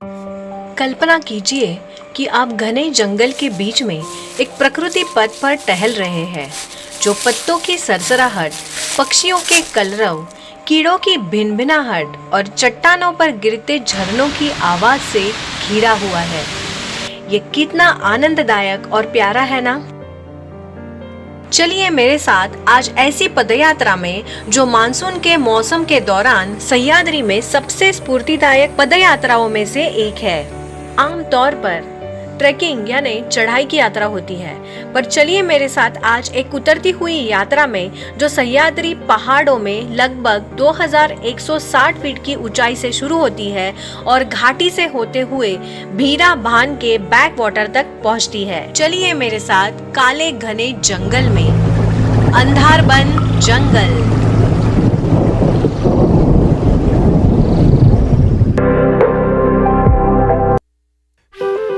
कल्पना कीजिए कि आप घने जंगल के बीच में एक प्रकृति पथ पर टहल रहे हैं, जो पत्तों की सरसराहट, पक्षियों के कलरव, कीड़ों की भिनभिनाहट और चट्टानों पर गिरते झरनों की आवाज से घिरा हुआ है। ये कितना आनंददायक और प्यारा है ना? चलिए मेरे साथ आज ऐसी पदयात्रा में, जो मानसून के मौसम के दौरान सह्याद्री में सबसे स्फूर्तिदायक पदयात्राओं में से एक है। आमतौर पर ट्रैकिंग यानी चढ़ाई की यात्रा होती है, पर चलिए मेरे साथ आज एक उतरती हुई यात्रा में, जो सह्याद्री पहाड़ों में लगभग 2160 फीट की ऊंचाई से शुरू होती है और घाटी से होते हुए भीरा भान के बैक वाटर तक पहुंचती है। चलिए मेरे साथ काले घने जंगल में, अंधारबन जंगल।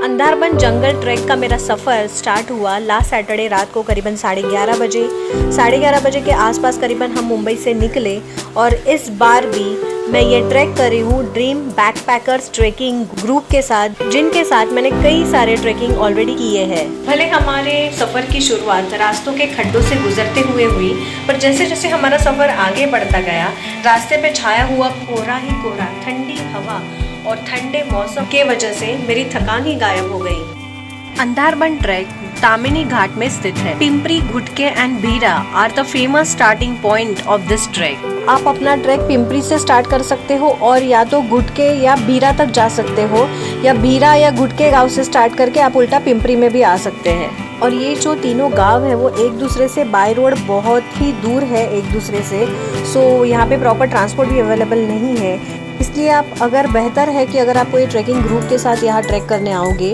अंधारबन जंगल ट्रैक का मेरा सफ़र स्टार्ट हुआ लास्ट सैटरडे रात को करीबन 11:30 बजे। 11:30 बजे के आसपास करीबन हम मुंबई से निकले और इस बार भी मैं ये ट्रैक कर रही हूँ ड्रीम बैकपैकर्स ट्रैकिंग ग्रुप के साथ, जिनके साथ मैंने कई सारे ट्रैकिंग ऑलरेडी किए हैं। भले हमारे सफ़र की शुरुआत रास्तों के खड्डों से गुजरते हुए हुई, पर जैसे जैसे हमारा सफ़र आगे बढ़ता गया, रास्ते पे छाया हुआ कोहरा ही कोहरा, ठंडी हवा और ठंडे मौसम के वजह से मेरी थकान ही गायब हो गई। अंधारबन ट्रैक तामिनी घाट में स्थित है। Pimpri, Ghutke and Bhira are the famous starting point of this track. आप अपना ट्रैक पिंपरी से स्टार्ट कर सकते हो और या तो घुटके या भीरा तक जा सकते हो, या भीरा या घुटके गांव से स्टार्ट करके आप उल्टा पिंपरी में भी आ सकते हैं। और ये जो तीनों गांव है वो एक दूसरे से बाय रोड बहुत ही दूर है एक दूसरे से, सो यहाँ पे प्रॉपर ट्रांसपोर्ट भी अवेलेबल नहीं है। इसलिए बेहतर है कि अगर आप कोई ट्रैकिंग ग्रुप के साथ यहाँ ट्रैक करने आओगे।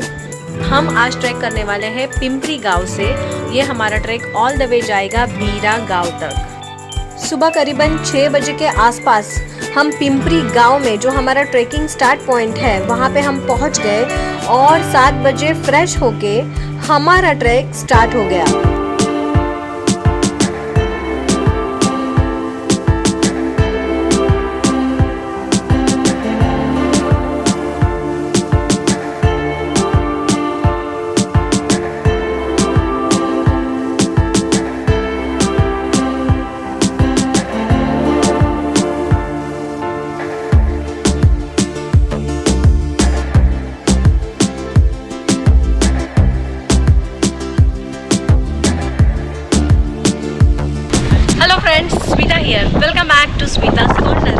हम आज ट्रैक करने वाले हैं पिंपरी गांव से। ये हमारा ट्रैक ऑल द वे जाएगा भीरा गांव तक। सुबह करीबन 6 बजे के आसपास हम पिंपरी गांव में, जो हमारा ट्रैकिंग स्टार्ट पॉइंट है, वहाँ पे हम पहुँच गए और 7 बजे फ्रेश होके हमारा ट्रैक स्टार्ट हो गया। Hello friends, Smita here. Welcome back to Smita's Corner.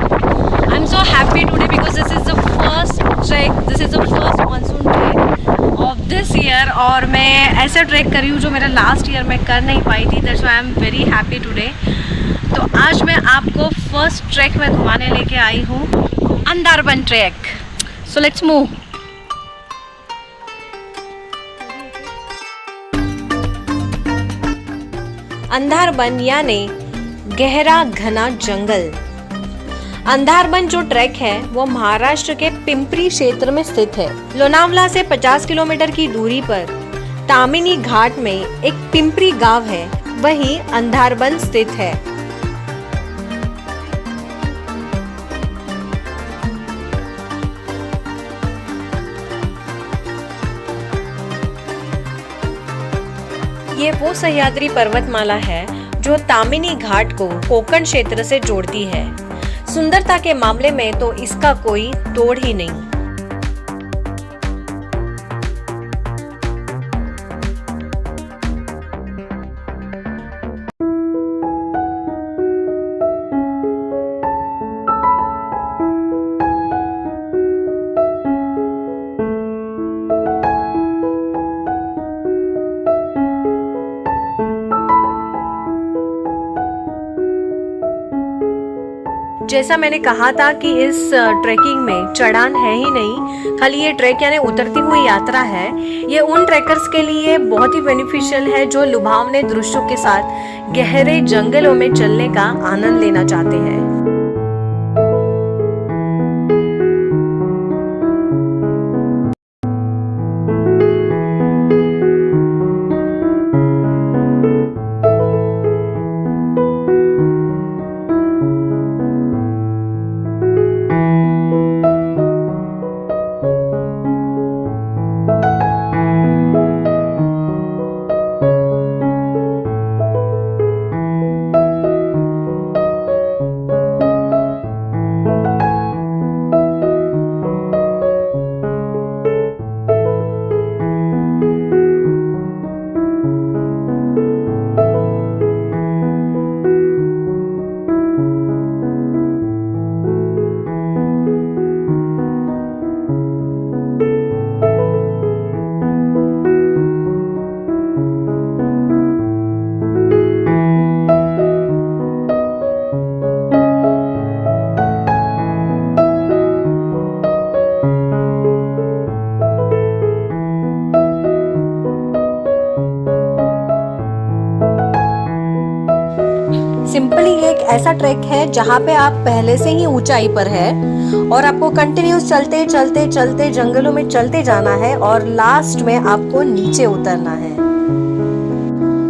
I'm so happy today because this is the first trek, this is the first monsoon trek of this year, और मैं ऐसा track कर रही हूँ जो मेरा लास्ट ईयर में कर नहीं पाई थी। That's why I'm very happy today. तो आज मैं आपको फर्स्ट ट्रैक में घुमाने लेके आई हूँ Andharban track. So let's move. Andharban यानी गहरा घना जंगल। अंधारबन जो ट्रैक है वो महाराष्ट्र के पिंपरी क्षेत्र में स्थित है। लोनावला से 50 किलोमीटर की दूरी पर तामिनी घाट में एक पिंपरी गांव है, वही अंधारबन स्थित है। ये वो सह्याद्री पर्वतमाला है जो तामिनी घाट को कोकण क्षेत्र से जोड़ती है। सुंदरता के मामले में तो इसका कोई तोड़ ही नहीं। जैसा मैंने कहा था कि इस ट्रैकिंग में चढ़ान है ही नहीं, खाली ये ट्रैक यानी उतरती हुई यात्रा है। ये उन ट्रैकर्स के लिए बहुत ही बेनिफिशियल है जो लुभावने दृश्यों के साथ गहरे जंगलों में चलने का आनंद लेना चाहते हैं। ऐसा ट्रैक है जहाँ पे आप पहले से ही ऊंचाई पर है और आपको कंटिन्यूस चलते चलते चलते जंगलों में चलते जाना है और लास्ट में आपको नीचे उतरना है।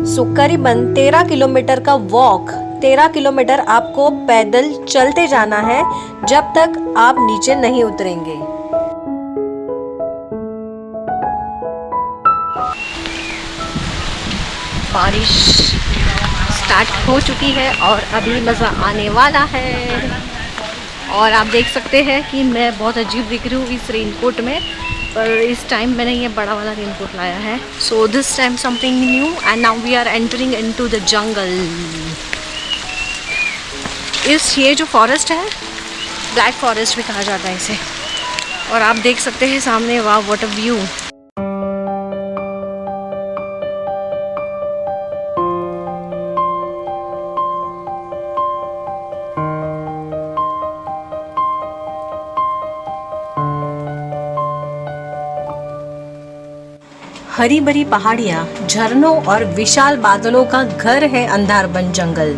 सो करीबन 13 किलोमीटर का वॉक, 13 किलोमीटर आपको पैदल चलते जाना है जब तक आप नीचे नहीं उतरेंगे। बारिश स्टार्ट हो चुकी है और अभी मज़ा आने वाला है। और आप देख सकते हैं कि मैं बहुत अजीब दिख रही हूँ इस रेनकोट में, पर इस टाइम मैंने ये बड़ा वाला रेनकोट लाया है। So this time something new and now we are entering into the jungle. ये जो फॉरेस्ट है ब्लैक फॉरेस्ट भी कहा जाता है इसे। और आप देख सकते हैं सामने, वाह व्हाट अ व्यू। हरी भरी पहाड़ियाँ, झरनों और विशाल बादलों का घर है अंधारबन जंगल।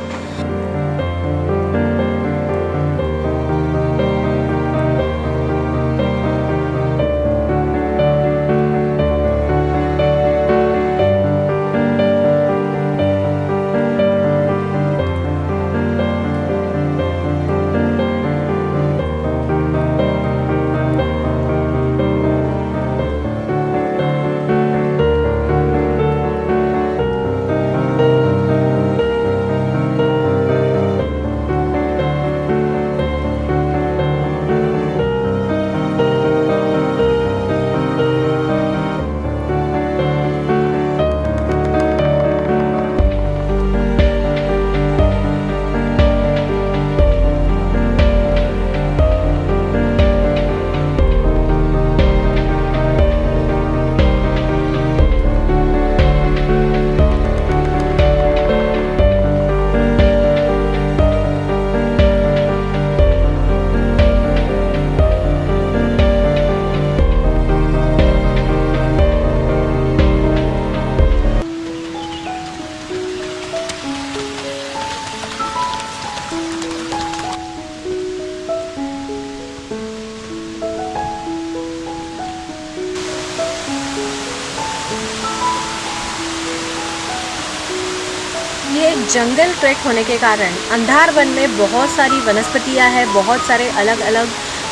ये एक जंगल ट्रैक होने के कारण अंधारबन में बहुत सारी वनस्पतियाँ हैं, बहुत सारे अलग अलग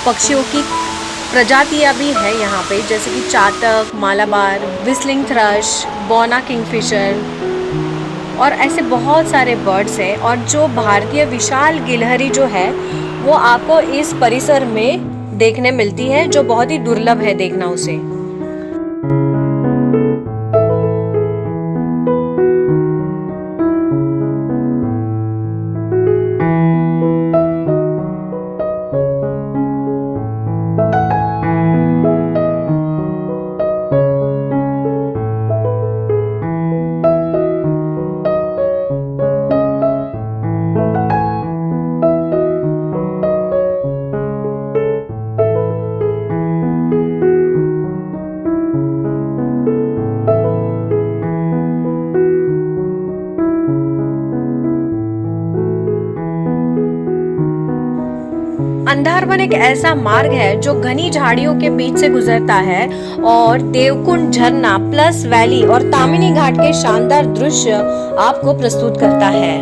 पक्षियों की प्रजातियाँ भी है यहाँ पे, जैसे कि चातक, मालाबार, विस्लिंग थ्रश, बौना किंगफिशर और ऐसे बहुत सारे बर्ड्स हैं। और जो भारतीय विशाल गिलहरी जो है वो आपको इस परिसर में देखने मिलती है, जो बहुत ही दुर्लभ है देखना उसे। अंधारबन एक ऐसा मार्ग है जो घनी झाड़ियों के बीच से गुजरता है और देवकुंड झरना प्लस वैली और तामिनी घाट के शानदार दृश्य आपको प्रस्तुत करता है।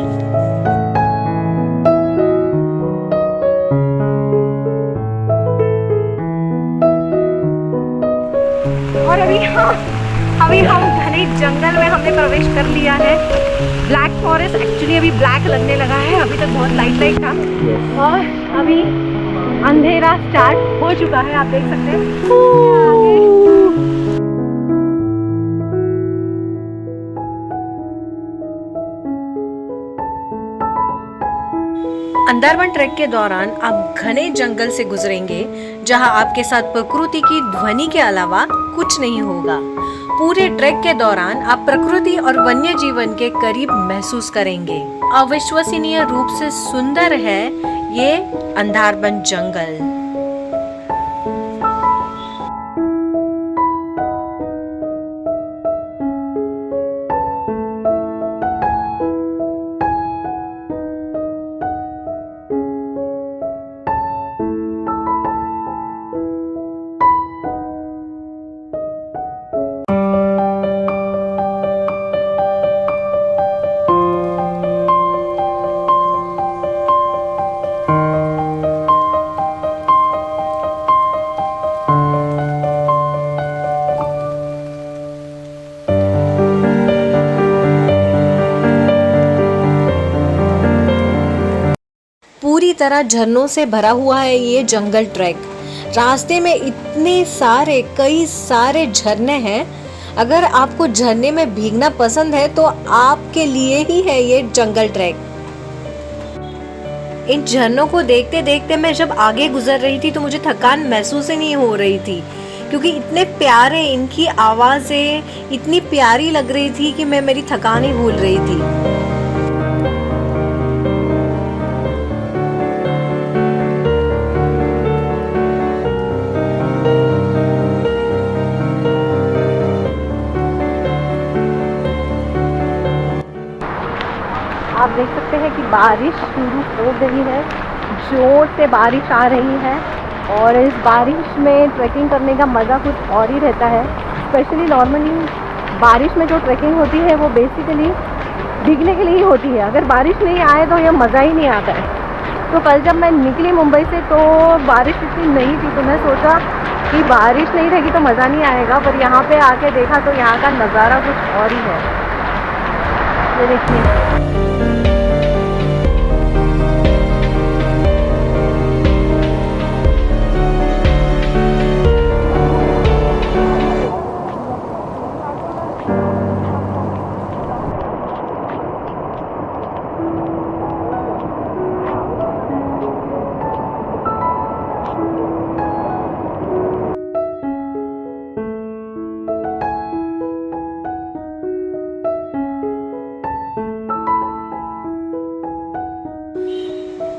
और अभी हम घने जंगल में हमने प्रवेश कर लिया है। ब्लैक फॉरेस्ट एक्चुअली अभी ब्लैक लगने लगा है, अभी तक बहुत लाइट था और अभी अंधेरा स्टार्ट हो चुका है, आप देख सकते हैं। अंधारबन ट्रैक के दौरान आप घने जंगल से गुजरेंगे जहां आपके साथ प्रकृति की ध्वनि के अलावा कुछ नहीं होगा। पूरे ट्रैक के दौरान आप प्रकृति और वन्य जीवन के करीब महसूस करेंगे। अविश्वसनीय रूप से सुंदर है ये अंधारबन जंगल। तरह झरनों से भरा हुआ है ये जंगल ट्रैक। रास्ते में इतने सारे कई सारे झरने हैं। अगर आपको झरने में भीगना पसंद है तो आपके लिए ही है ये जंगल ट्रैक। इन झरनों को देखते देखते मैं जब आगे गुजर रही थी तो मुझे थकान महसूस ही नहीं हो रही थी, क्योंकि इतने प्यारे इनकी आवाज़ें इतनी प्यारी लग रही थी कि मैं मेरी थकान ही भूल रही थी। आप देख सकते हैं कि बारिश शुरू हो गई है, जोर से बारिश आ रही है और इस बारिश में ट्रैकिंग करने का मज़ा कुछ और ही रहता है। स्पेशली नॉर्मली बारिश में जो ट्रैकिंग होती है वो बेसिकली भीगने के लिए ही होती है। अगर बारिश नहीं आए तो यह मज़ा ही नहीं आता है। तो कल जब मैं निकली मुंबई से तो बारिश इतनी नहीं थी, तो मैं सोचा कि बारिश नहीं रहेगी तो मज़ा नहीं आएगा, पर यहाँ पे आके देखा तो यहाँ का नज़ारा कुछ और ही है। ये देखिए,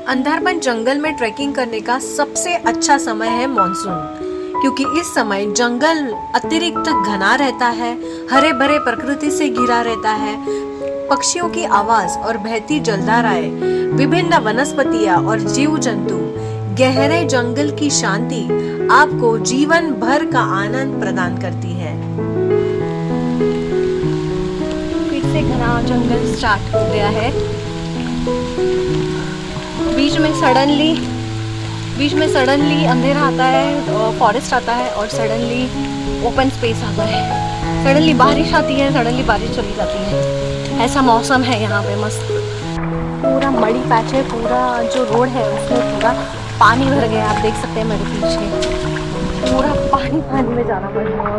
अंधारपन जंगल में ट्रैकिंग करने का सबसे अच्छा समय है मॉनसून, क्योंकि इस समय जंगल अतिरिक्त घना रहता है, हरे भरे प्रकृति से घिरा रहता है। पक्षियों की आवाज और बहती जलधाराएं, विभिन्न वनस्पतियां और जीव जंतु, गहरे जंगल की शांति आपको जीवन भर का आनंद प्रदान करती है। फिर से घना जंगल स्टार्ट हो गया है। बीच में सडनली अंधेरा आता है, फॉरेस्ट आता है और सडनली ओपन स्पेस आता है। सडनली बारिश आती है, सडनली बारिश चली जाती है। ऐसा मौसम है यहाँ पे मस्त। पूरा मड़ी पैच है, पूरा जो रोड है उसमें पूरा पानी भर गया। आप देख सकते हैं मेरे पीछे पूरा पानी में जाना पड़ रहा है।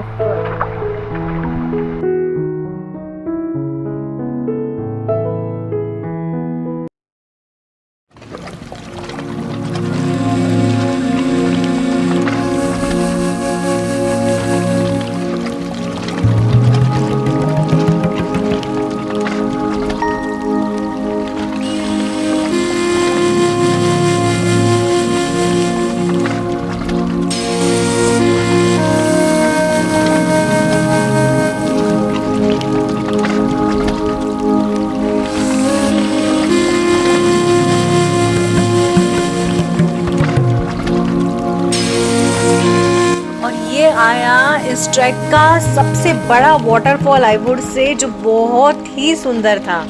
आया इस ट्रैक का सबसे बड़ा वाटरफॉल आई वुड से, जो बहुत ही सुंदर था।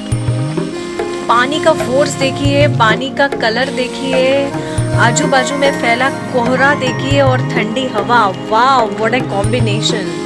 पानी का फोर्स देखिए, पानी का कलर देखिए, आजू बाजू में फैला कोहरा देखिए और ठंडी हवा। वाह, व्हाट ए कॉम्बिनेशन।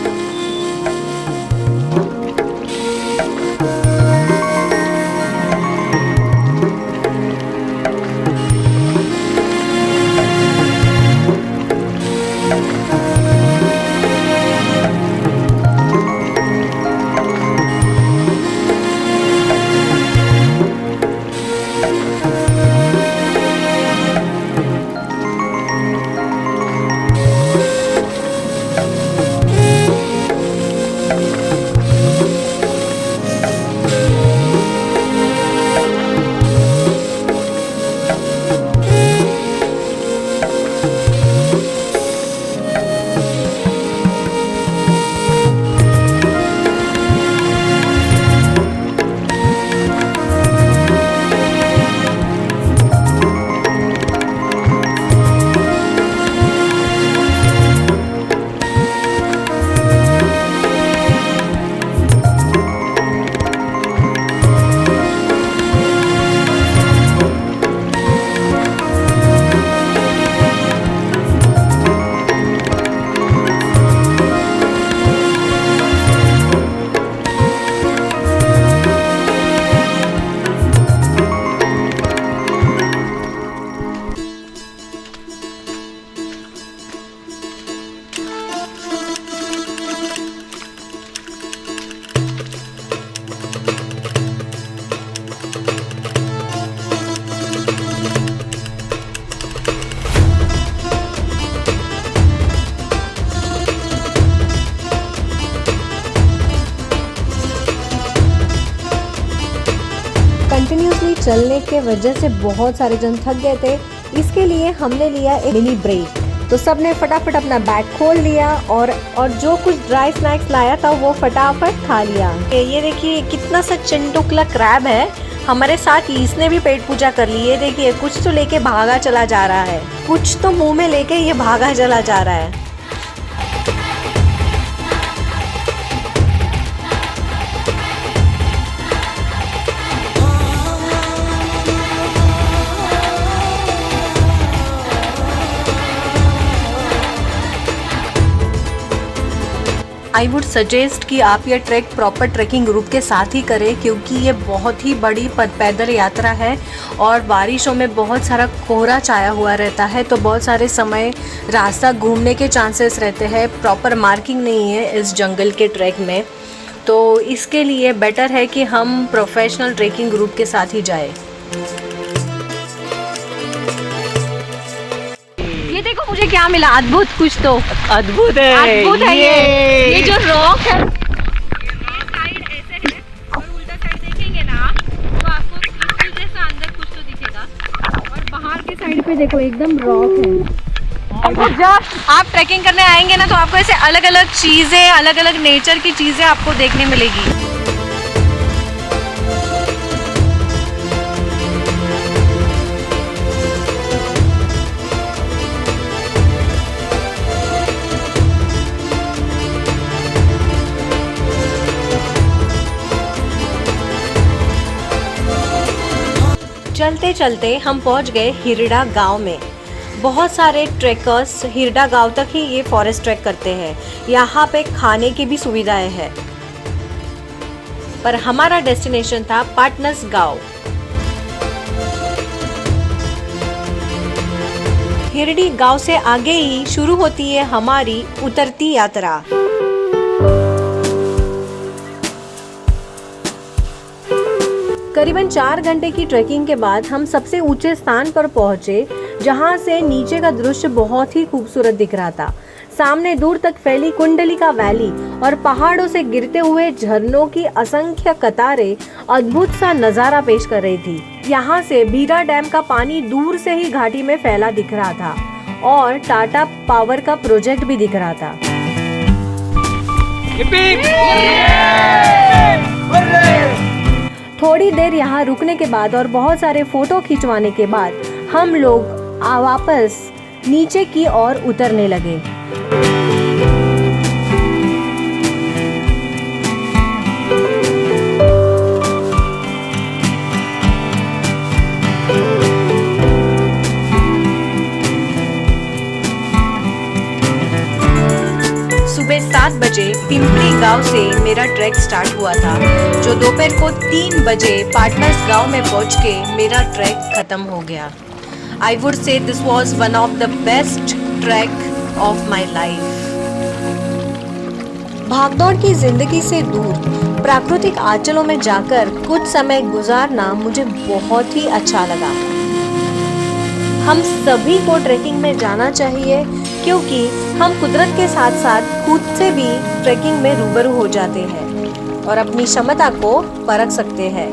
चलने के वजह से बहुत सारे जन थक गए थे, इसके लिए हमने लिया एक मिनी ब्रेक। तो सब ने फटाफट अपना बैग खोल लिया और जो कुछ ड्राई स्नैक्स लाया था वो फटाफट खा लिया। ये देखिए कितना सा चिंटुकला क्रैब है, हमारे साथ इसने भी पेट पूजा कर ली। ये देखिए कुछ तो लेके भागा चला जा रहा है, कुछ तो मुंह में लेके ये भागा चला जा रहा है। आई वुड सजेस्ट कि आप ये ट्रैक प्रॉपर ट्रैकिंग ग्रुप के साथ ही करें, क्योंकि ये बहुत ही बड़ी पैदल यात्रा है और बारिशों में बहुत सारा कोहरा छाया हुआ रहता है, तो बहुत सारे समय रास्ता घूमने के चांसेस रहते हैं। प्रॉपर मार्किंग नहीं है इस जंगल के ट्रैक में, तो इसके लिए बेटर है कि हम प्रोफेशनल ट्रैकिंग ग्रुप के साथ ही जाएं। ये देखो मुझे क्या मिला, अद्भुत, कुछ तो अद्भुत है, अद्भुत है ये जो रॉक है। ये साइड ऐसे है और उल्टा साइड देखेंगे ना तो आपको क्रिस्टल जैसा अंदर कुछ तो दिखेगा, और बाहर के साइड पे देखो एकदम रॉक है। जब आप ट्रैकिंग करने आएंगे ना तो आपको ऐसे अलग अलग चीजें, अलग अलग नेचर की चीजें आपको देखने मिलेगी। चलते चलते हम पहुंच गए हिरडा गांव में। बहुत सारे ट्रैकर्स हिरडा गांव तक ही ये फॉरेस्ट ट्रैक करते हैं। यहाँ पे खाने की भी सुविधाएं हैं, पर हमारा डेस्टिनेशन था पाटनस गांव। हिरडी गांव से आगे ही शुरू होती है हमारी उतरती यात्रा। करीबन 4 घंटे की ट्रैकिंग के बाद हम सबसे ऊंचे स्थान पर पहुंचे, जहां से नीचे का दृश्य बहुत ही खूबसूरत दिख रहा था। सामने दूर तक फैली कुंडलिका वैली और पहाड़ों से गिरते हुए झरनों की असंख्य कतारें अद्भुत सा नजारा पेश कर रही थी। यहाँ से बीरा डैम का पानी दूर से ही घाटी में फैला दिख रहा था और टाटा पावर का प्रोजेक्ट भी दिख रहा था। थोड़ी देर यहाँ रुकने के बाद और बहुत सारे फोटो खिंचवाने के बाद हम लोग वापस नीचे की ओर उतरने लगे। सुबह 7 बजे पिंपरी गांव से मेरा ट्रैक स्टार्ट हुआ था, जो दोपहर को 3 बजे पाटनस गांव में पहुंच के मेरा ट्रैक खत्म हो गया। I would say this was one of the best track of my life. भागदौड़ की जिंदगी से दूर प्राकृतिक आंचलों में जाकर कुछ समय गुजारना मुझे बहुत ही अच्छा लगा। हम सभी को ट्रैकिंग में जाना चाहिए, क्योंकि हम कुदरत के साथ साथ खुद से भी ट्रैकिंग में रूबरू हो जाते हैं और अपनी क्षमता को परख सकते हैं।